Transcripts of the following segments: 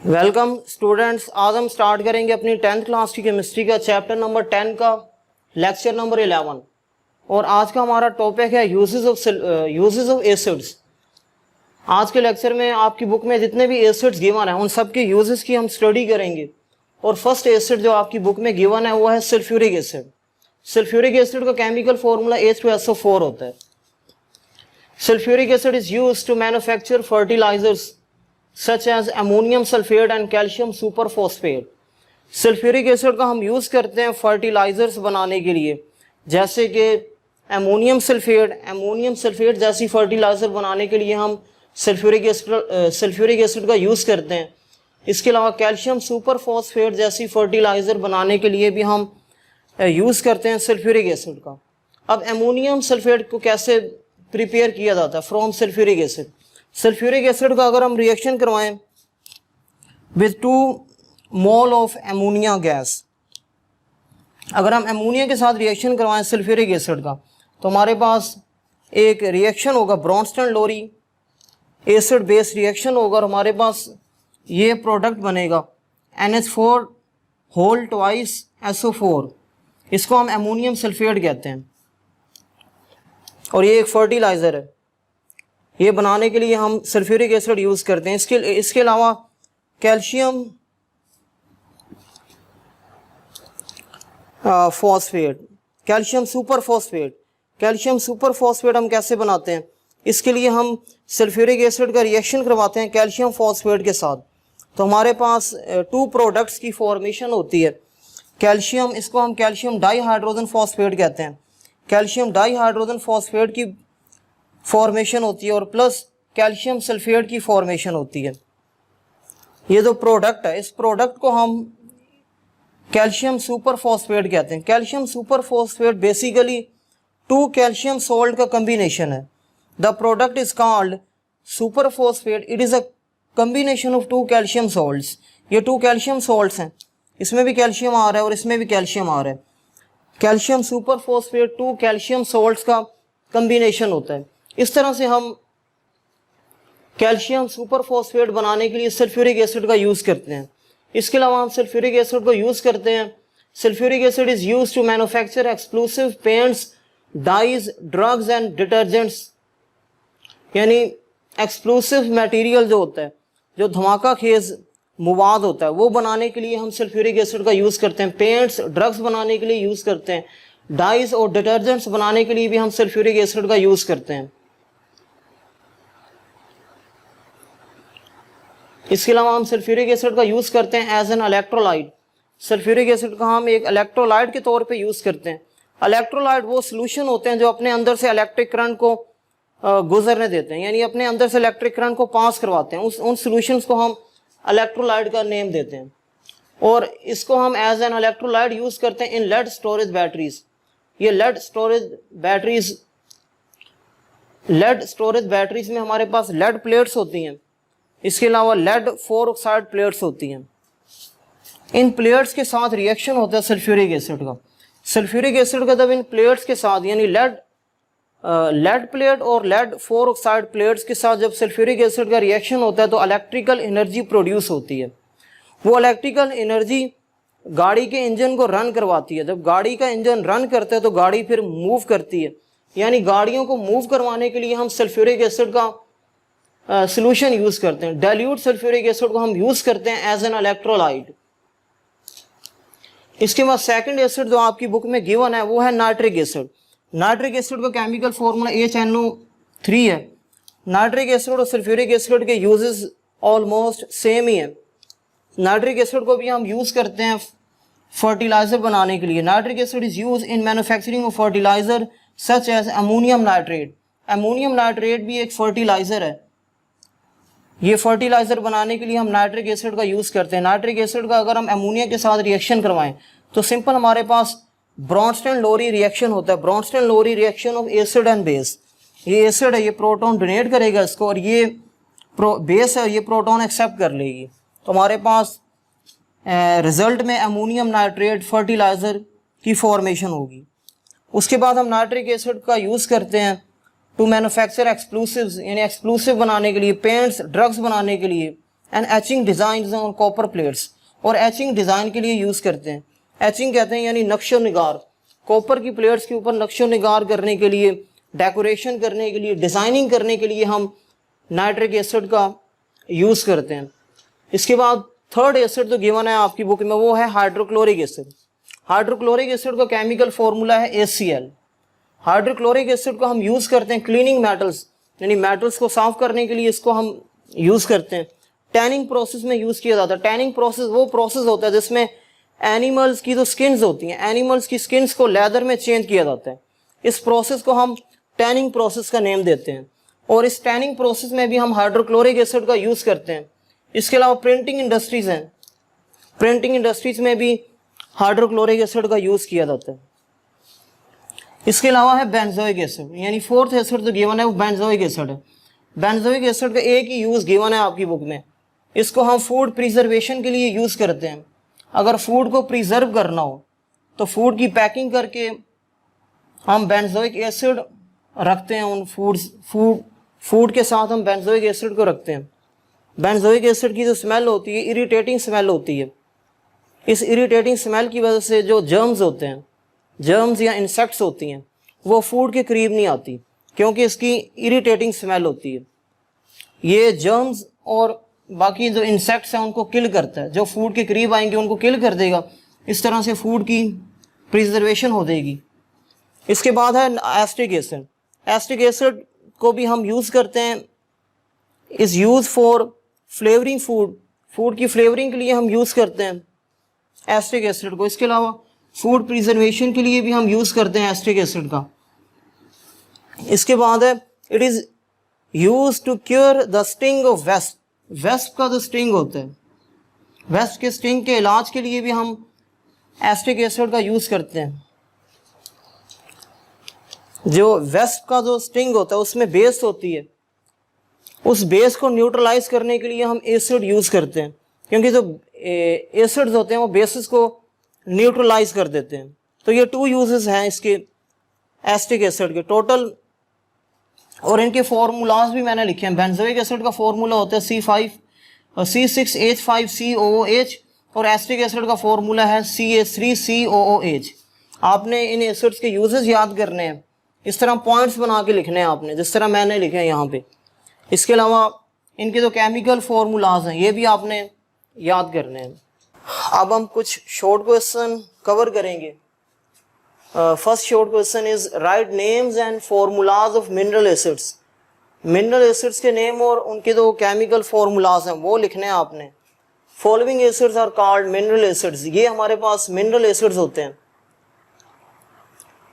Welcome students. आज हम start करेंगे अपनी 10th क्लास की केमिस्ट्री का चैप्टर नंबर 10 का लेक्चर नंबर 11 और आज का हमारा टॉपिक है यूजेस ऑफ एसिड्स। आज के लेक्चर में आपकी बुक में जितने भी एसिड्स गिवन है उन सब के यूजेस की हम स्टडी करेंगे। और फर्स्ट एसिड जो आपकी बुक में गिवन है वो है सल्फ्यूरिक एसिड। सल्फ्यूरिक एसिड का केमिकल फॉर्मूला H2SO4 होता है। Sulphuric acid is used to manufacture fertilisers such as ammonium sulfate and calcium superphosphate। Sulphuric acid का हम यूज़ करते हैं फर्टिलाइजर्स बनाने के लिए, जैसे कि अमोनियम सल्फेट जैसी फर्टिलाइज़र बनाने के लिए हम सल्फ्यूरिक एसिड का यूज़ करते हैं। इसके अलावा कैल्शियम सुपरफॉस्फेट जैसी फर्टिलाइज़र बनाने के लिए भी हम यूज़ करते हैं सल्फ्यूरिक एसिड का। अब अमोनियम सल्फेट को कैसे प्रिपेयर किया जाता है from sulphuric acid. Sulphuric acid का अगर हम रिएक्शन करवाएं with 2 mole of ammonia gas, अगर हम एमोनिया के साथ रिएक्शन करवाएं सल्फ्यूरिक एसिड का, तो हमारे पास एक रिएक्शन होगा ब्रॉन्स्टन लोरी एसिड बेस रिएक्शन होगा और हमारे पास ये प्रोडक्ट बनेगा NH4 होल ट्वाइस SO4। इसको हम एमोनियम सल्फेट कहते हैं और ये एक फर्टिलाइज़र है। ये बनाने के लिए हम सल्फ्यूरिक एसिड यूज़ करते हैं। इसके अलावा कैल्शियम सुपरफॉस्फेट हम कैसे बनाते हैं, इसके लिए हम सल्फ्यूरिक एसिड का रिएक्शन करवाते हैं कैल्शियम फॉस्फेट के साथ। तो हमारे पास 2 प्रोडक्ट्स की फॉर्मेशन होती है। कैल्शियम, इसको हम कैल्शियम डाईहाइड्रोजन फॉस्फेट कहते हैं। कैल्शियम डाईहाइड्रोजन फॉस्फेट की फॉर्मेशन होती है और प्लस कैल्शियम सल्फेट की फॉर्मेशन होती है। ये जो प्रोडक्ट है, इस प्रोडक्ट को हम कैल्शियम सुपरफॉस्फेट कहते हैं। Calcium superphosphate basically 2 calcium salt का कम्बिनेशन है। The product is called superphosphate. It is a combination of 2 calcium salts. ये 2 कैल्शियम सॉल्ट्स हैं, इसमें भी कैल्शियम आ रहा है और इसमें भी कैल्शियम आ रहा है। कैल्शियम सुपरफॉस्फेट 2 कैल्शियम सॉल्ट्स का कम्बिनेशन होता है। इस तरह से हम कैल्शियम सुपरफॉस्फेट बनाने के लिए सल्फ्यूरिक एसिड का यूज़ करते हैं। इसके अलावा हम सल्फ्यूरिक एसिड को यूज़ करते हैं। Sulphuric acid is used to manufacture explosive paints, dyes, drugs and detergents. यानी एक्सप्लोसिव मटेरियल जो होता है, जो धमाका खेज मवाद होता है, वो बनाने के लिए हम सल्फ्यूरिक एसिड का यूज़ करते हैं। पेंट्स, ड्रग्स बनाने के लिए यूज़ करते हैं। डाइज और डिटर्जेंट्स बनाने के लिए भी हम सल्फ्यूरिक एसिड का यूज़ करते हैं। इसके अलावा हम सल्फ्यूरिक एसिड का यूज़ करते हैं as an electrolyte. Sulphuric acid का हम एक इलेक्ट्रोलाइट के तौर पे यूज़ करते हैं। इलेक्ट्रोलाइट वो सोल्यूशन होते हैं जो अपने अंदर से इलेक्ट्रिक करंट को गुजरने देते हैं, यानी अपने अंदर से इलेक्ट्रिक करंट को पास करवाते हैं। उन सोल्यूशंस को हम इलेक्ट्रोलाइट का नेम देते हैं और इसको हम एज एन इलेक्ट्रोलाइट यूज़ करते हैं इन लेड स्टोरेज बैटरीज। ये लेड स्टोरेज बैटरीज में हमारे पास लेड प्लेट्स होती हैं। इसके अलावा लेड 4 ऑक्साइड प्लेट्स होती हैं। इन प्लेट्स के साथ रिएक्शन होता है सल्फ्यूरिक एसिड का। सल्फ्यूरिक एसिड का जब इन प्लेट्स के साथ, यानी लेड प्लेट और लेड 4 ऑक्साइड प्लेट्स के साथ जब सल्फ्यूरिक एसिड का रिएक्शन होता है तो इलेक्ट्रिकल एनर्जी प्रोड्यूस होती है। वो इलेक्ट्रिकल एनर्जी गाड़ी के इंजन को रन करवाती है। जब गाड़ी का इंजन रन करता है तो गाड़ी फिर मूव करती है, यानी गाड़ियों को मूव करवाने के लिए हम सल्फ्यूरिक एसिड का सोल्यूशन यूज़ करते हैं। डाइल्यूट सल्फ्यूरिक एसिड को हम यूज़ करते हैं एज एन इलेक्ट्रोलाइट। इसके बाद सेकंड एसिड जो आपकी बुक में गिवन है वो है नाइट्रिक एसिड। नाइट्रिक एसिड का केमिकल फॉर्मूला HNO3 है। नाइट्रिक एसिड और सल्फ्यूरिक एसिड के यूजेस ऑलमोस्ट सेम ही है। नाइट्रिक एसिड को भी हम यूज़ करते हैं फर्टिलाइज़र बनाने के लिए। Nitric acid is use in manufacturing of fertiliser such as ammonium nitrate. Ammonium nitrate भी एक फर्टिलाइज़र है। ये फर्टिलाइज़र बनाने के लिए हम नाइट्रिक एसिड का यूज़ करते हैं। नाइट्रिक एसिड का अगर हम अमोनिया के साथ रिएक्शन करवाएं तो सिंपल हमारे पास ब्रॉन्स्टन लोरी रिएक्शन होता है। Bronsted Lowry reaction of acid and base. ये एसिड है, ये प्रोटॉन डोनेट करेगा इसको और ये बेस है, ये प्रोटॉन एक्सेप्ट कर लेगी। तो हमारे पास रिजल्ट में अमोनियम नाइट्रेट फर्टिलाइज़र की फॉर्मेशन होगी। उसके बाद हम नाइट्रिक एसिड का यूज़ करते हैं टू मैन्युफैक्चर एक्सप्लोसिव्स, यानी एक्सप्लोसिव बनाने के लिए, पेंट्स, ड्रग्स बनाने के लिए, and etching design on copper plates, और एचिंग डिज़ाइन के लिए यूज़ करते हैं। एचिंग कहते हैं यानी नक्शो निगार, कॉपर की प्लेट्स के ऊपर नक्शो निगार करने के लिए, डेकोरेशन करने के लिए, डिज़ाइनिंग करने के लिए हम नाइट्रिक एसिड का यूज़ करते हैं। इसके बाद थर्ड एसिड जो गिवन है आपकी बुक में वो है हाइड्रोक्लोरिक एसिड। हाइड्रोक्लोरिक एसिड का केमिकल फॉर्मूला है HCl। हाइड्रोक्लोरिक एसिड को हम यूज़ करते हैं क्लीनिंग मेटल्स, यानी मेटल्स को साफ करने के लिए इसको हम यूज़ करते हैं। टैनिंग प्रोसेस में यूज़ किया जाता है। टैनिंग प्रोसेस वो प्रोसेस होता है जिसमें एनिमल्स की जो स्किन्स होती हैं, एनिमल्स की स्किन्स को लेदर में चेंज किया जाता है। इस प्रोसेस को हम टैनिंग प्रोसेस का नेम देते हैं, और इस टैनिंग प्रोसेस में भी हम हाइड्रोक्लोरिक एसिड का यूज़ करते हैं। इसके अलावा प्रिंटिंग इंडस्ट्रीज़ हैं, प्रिंटिंग इंडस्ट्रीज़ में भी हाइड्रोक्लोरिक एसिड का यूज़ किया जाता है। इसके अलावा है बेंजोइक एसिड, यानी फोर्थ एसिड जो गिवन है वो बेंजोइक एसिड है। बेंजोइक एसिड का एक ही यूज़ गिवन है आपकी बुक में। इसको हम फूड प्रिजर्वेशन के लिए यूज़ करते हैं। अगर फूड को प्रिजर्व करना हो तो फूड की पैकिंग करके हम बेंजोइक एसिड रखते हैं, उन फूड के साथ हम बेंजोइक एसिड को रखते हैं। बेंजोइक एसिड की जो स्मेल होती है इरिटेटिंग स्मेल होती है। इस इरिटेटिंग स्मेल की वजह से जो जर्म्स होते हैं, जर्म्स या इंसेक्ट्स होती हैं, वो फूड के करीब नहीं आती क्योंकि इसकी इरिटेटिंग स्मेल होती है। ये जर्म्स और बाकी जो इंसेक्ट्स हैं उनको किल करता है, जो फूड के करीब आएंगे उनको किल कर देगा। इस तरह से फूड की प्रिजर्वेशन हो जाएगी। इसके बाद है एस्टिक एसिड। एस्टिक एसिड को भी हम यूज़ करते हैं, is use for flavouring food, food की फ्लेवरिंग के लिए हम यूज़ करते हैं एस्टिक एसिड को। इसके अलावा फूड प्रिजर्वेशन के लिए भी हम यूज़ करते हैं एस्टिक एसिड का। इसके बाद है it is use to cure the sting of wasp. Wasp का जो स्टिंग होता है, वेस्प के स्टिंग के इलाज के लिए भी हम एस्टिक एसिड का यूज़ करते हैं। जो वेस्प का जो स्टिंग होता है उसमें बेस होती है, उस बेस को न्यूट्रलाइज करने के लिए हम एसिड यूज़ करते हैं, क्योंकि जो एसिड्स होते हैं वो बेसिस को न्यूट्रलाइज कर देते हैं। तो ये 2 यूजेस हैं इसके एस्टिक एसिड के टोटल, और इनके फार्मूलाज भी मैंने लिखे हैं। बेंजोइक एसिड का फार्मूला होता है C6H5COOH, और एस्टिक एसिड का फार्मूला है CH3COOH। आपने इन एसिड्स के यूजेस याद करने हैं, इस तरह पॉइंट्स बना के लिखने हैं आपने, जिस तरह मैंने लिखे हैं यहाँ पे। इसके अलावा इनके जो केमिकल फार्मूलाज हैं ये भी आपने याद करने हैं। अब हम कुछ शॉर्ट क्वेश्चन कवर करेंगे। First short question is right names and formulas of mineral acids. Mineral acids के नेम और उनके जो केमिकल फार्मूलाज हैं वो लिखने हैं आपने। Following acids are called mineral acids. ये हमारे पास मिनरल एसिड्स होते हैं।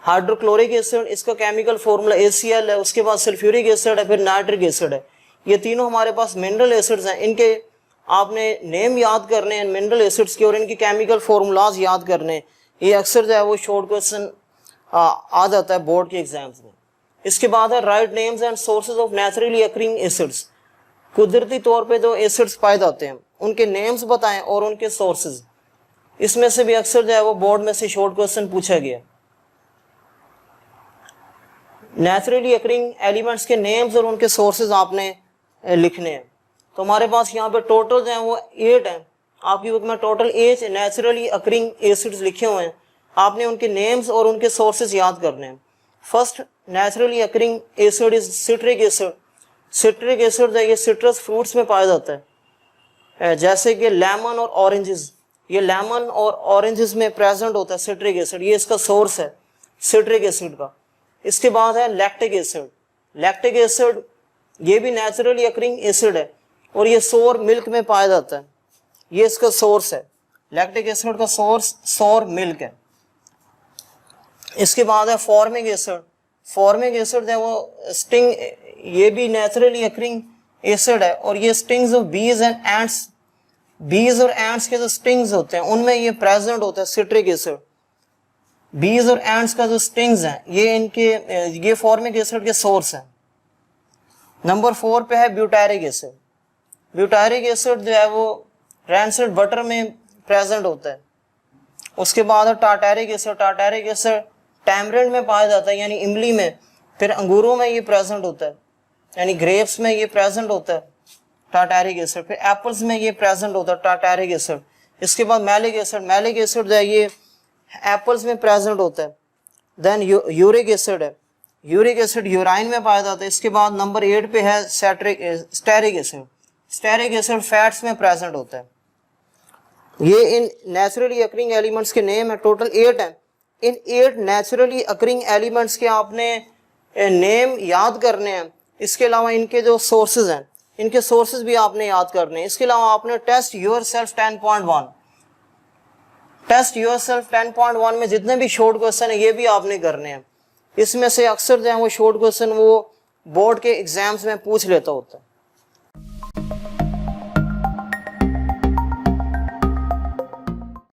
हाइड्रोक्लोरिक एसिड, इसका केमिकल फॉर्मूला HCl है, उसके बाद सल्फ्यूरिक एसिड है, फिर नाइट्रिक एसिड है। ये तीनों हमारे पास मिनरल एसिड्स हैं। इनके आपने नेम याद करने हैं मिनरल एसिड्स के, और इनके केमिकल फॉर्मूलाज याद करने हैं। ये अक्सर जो है वो शॉर्ट क्वेश्चन आ जाता है बोर्ड के एग्जाम्स में। इसके बाद है right names and sources of naturally occurring acids. कुदरती तौर पे जो एसिड्स पाए जाते हैं उनके नेम्स बताएं और उनके सोर्सेज। इसमें से भी अक्सर जो है वो बोर्ड में से शॉर्ट क्वेश्चन पूछा गया। नेचुरली अकरिंग एलिमेंट्स के नेम्स और उनके सोर्सेज आपने लिखने हैं। तो हमारे पास यहाँ पे टोटल जो है वो 8 हैं। आपकी बुक में टोटल 8 नेचुरली अकरिंग एसिड्स लिखे हुए हैं। आपने उनके नेम्स और उनके सोर्सेज याद करने हैं। First naturally occurring acid is citric acid. Citric acid जो है ये सिट्रस फ्रूट्स में पाया जाता है, जैसे कि लेमन और ऑरेंजेस। ये लेमन और ऑरेंजेस में प्रेजेंट होता है सिट्रिक एसिड, ये इसका सोर्स है सिट्रिक एसिड का। इसके बाद है लैक्टिक एसिड। लैक्टिक एसिड ये भी नेचुरली अकरिंग एसिड है और ये सोर मिल्क में पाया जाता है, ये इसका सोर्स है। लैक्टिक एसिड का सोर्स सोर मिल्क है। इसके बाद है फॉर्मिक एसिड। फॉर्मिक एसिड है वो स्टिंग, ये भी नेचुरली अकरिंग एसिड है और ये स्टिंग्स ऑफ बीज एंड एंट्स, बीज और एंट्स के जो स्टिंग्स होते हैं उनमें ये प्रेजेंट होता है सिट्रिक एसिड। बीज और एंट्स का जो स्टिंग्स हैं ये फॉर्मिक एसिड के सोर्स हैं। नंबर 4 पे है ब्यूटारिक एसिड। ब्यूटारिक एसिड जो है वो रैंसिड बटर में प्रेजेंट होता है। उसके बाद है tartaric acid. Tartaric acid tamarind में पाया जाता है, यानी इमली में, फिर अंगूरों में ये प्रेजेंट होता है, यानी ग्रेप्स में ये प्रेजेंट होता है। Tartaric acid. फिर एप्पल्स में ये प्रेजेंट होता है टार्टारिक एसिड। इसके बाद मैलिक एसिड, मैलिक एसिड है ये एप्पल्स में प्रेजेंट होता है। देन यूरिक एसिड है, यूरिक एसिड यूराइन में पाया जाता है। इसके बाद नंबर 8 पे है stearic acid, stearic acid fats में प्रेजेंट होता है। ये इन नेचुरली अकरिंग एलिमेंट्स के नेम है, टोटल 8 हैं। इन 8 नेचुरली अकरिंग एलिमेंट्स के आपने नेम याद करने हैं। इसके अलावा इनके जो सोर्सेज हैं, इनके सोर्सेज भी आपने याद करने हैं। इसके अलावा आपने टेस्ट योरसेल्फ 10.1, टेस्ट योरसेल्फ 10.1 में जितने भी शॉर्ट क्वेश्चन है ये भी आपने करने हैं। इसमें से अक्सर जो है वो शॉर्ट क्वेश्चन वो बोर्ड के एग्जाम्स में पूछ लेता होता है।